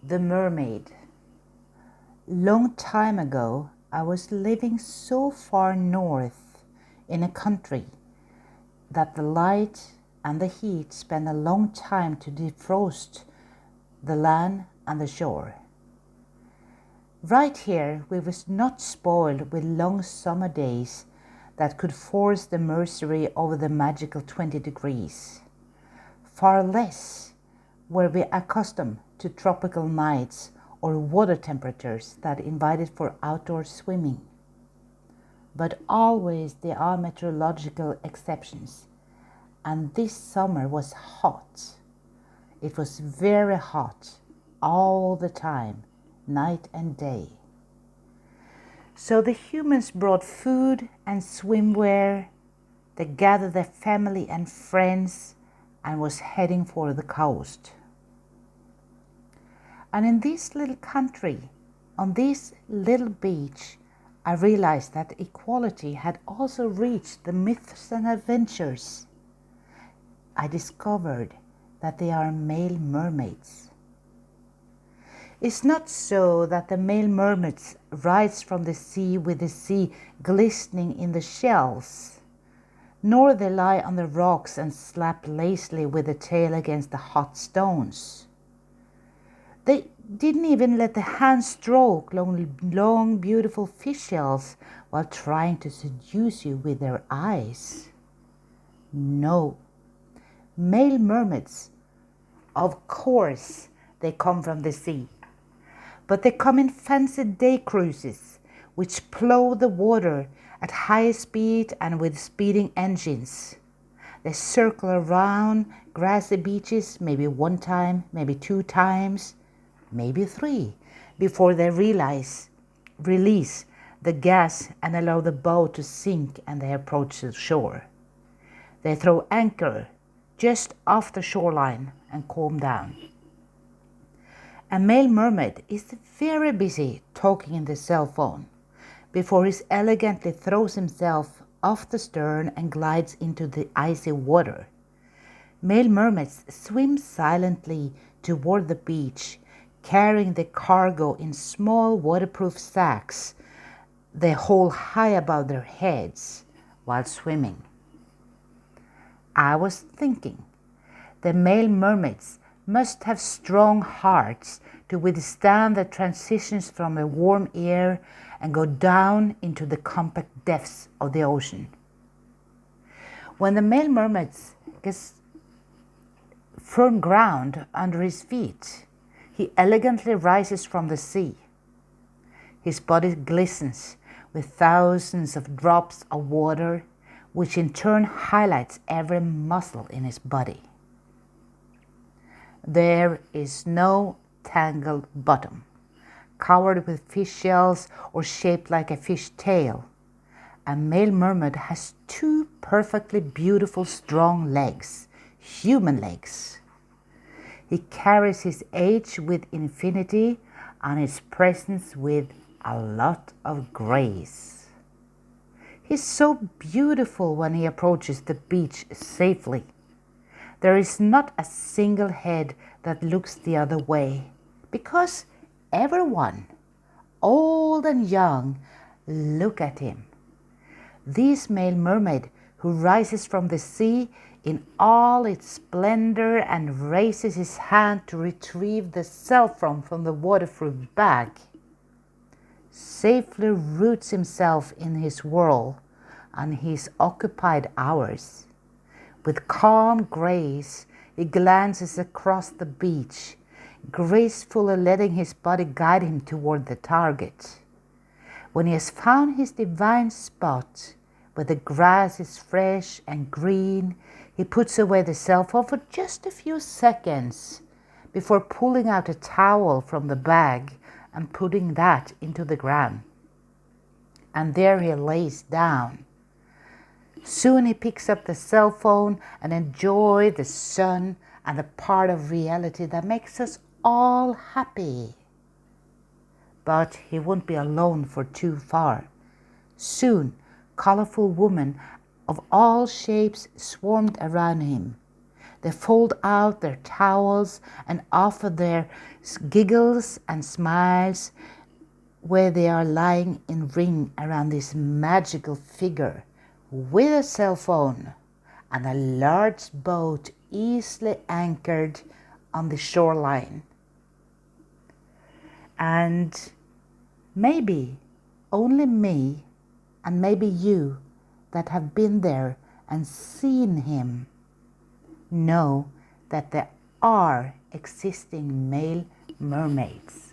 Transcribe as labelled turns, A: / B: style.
A: The Mermaid. Long time ago, I was living so far north in a country that the light and the heat spent a long time to defrost the land and the shore. Right here, we was not spoiled with long summer days that could force the mercury over the magical 20 degrees. Far less were we accustomed to tropical nights or water temperatures that invited for outdoor swimming. But always there are meteorological exceptions, and this summer was hot. It was very hot all the time, night and day. So the humans brought food and swimwear. They gathered their family and friends and was heading for the coast. And in this little country, on this little beach, I realized that equality had also reached the myths and adventures. I discovered that they are male mermaids. It's not so that the male mermaids rise from the sea with the sea glistening in the shells, nor they lie on the rocks and slap lazily with the tail against the hot stones. They didn't even let the hand stroke long beautiful fish shells while trying to seduce you with their eyes. No, male mermaids, of course, they come from the sea, but they come in fancy day cruises which plow the water at high speed and with speeding engines. They circle around grassy beaches maybe one time, maybe two times, maybe three, before they release the gas and allow the boat to sink and they approach the shore. They throw anchor just off the shoreline and calm down. A male mermaid is very busy talking in the cell phone before he elegantly throws himself off the stern and glides into the icy water. Male mermaids swim silently toward the beach, carrying the cargo in small waterproof sacks they hold high above their heads while swimming. I was thinking, the male mermaids must have strong hearts to withstand the transitions from the warm air and go down into the compact depths of the ocean. When the male mermaid gets firm ground under his feet, he elegantly rises from the sea. His body glistens with thousands of drops of water, which in turn highlights every muscle in his body. There is no tangled bottom, covered with fish shells or shaped like a fish tail. A male mermaid has two perfectly beautiful strong legs, human legs. He carries his age with infinity and his presence with a lot of grace. He's so beautiful when he approaches the beach safely. There is not a single head that looks the other way, because everyone, old and young, look at him. This male mermaid who rises from the sea in all its splendor and raises his hand to retrieve the cell phone from the waterproof bag, safely roots himself in his whirl and his occupied hours. With calm grace, he glances across the beach, gracefully letting his body guide him toward the target. When he has found his divine spot, where the grass is fresh and green, he puts away the cell phone for just a few seconds before pulling out a towel from the bag and putting that into the ground. And there he lays down. Soon he picks up the cell phone and enjoys the sun and the part of reality that makes us all happy. But he won't be alone for too far. Soon, colorful women of all shapes swarmed around him. They fold out their towels and offer their giggles and smiles where they are lying in ring around this magical figure with a cell phone and a large boat easily anchored on the shoreline. And maybe only me and maybe you that have been there and seen him know that there are existing male mermaids.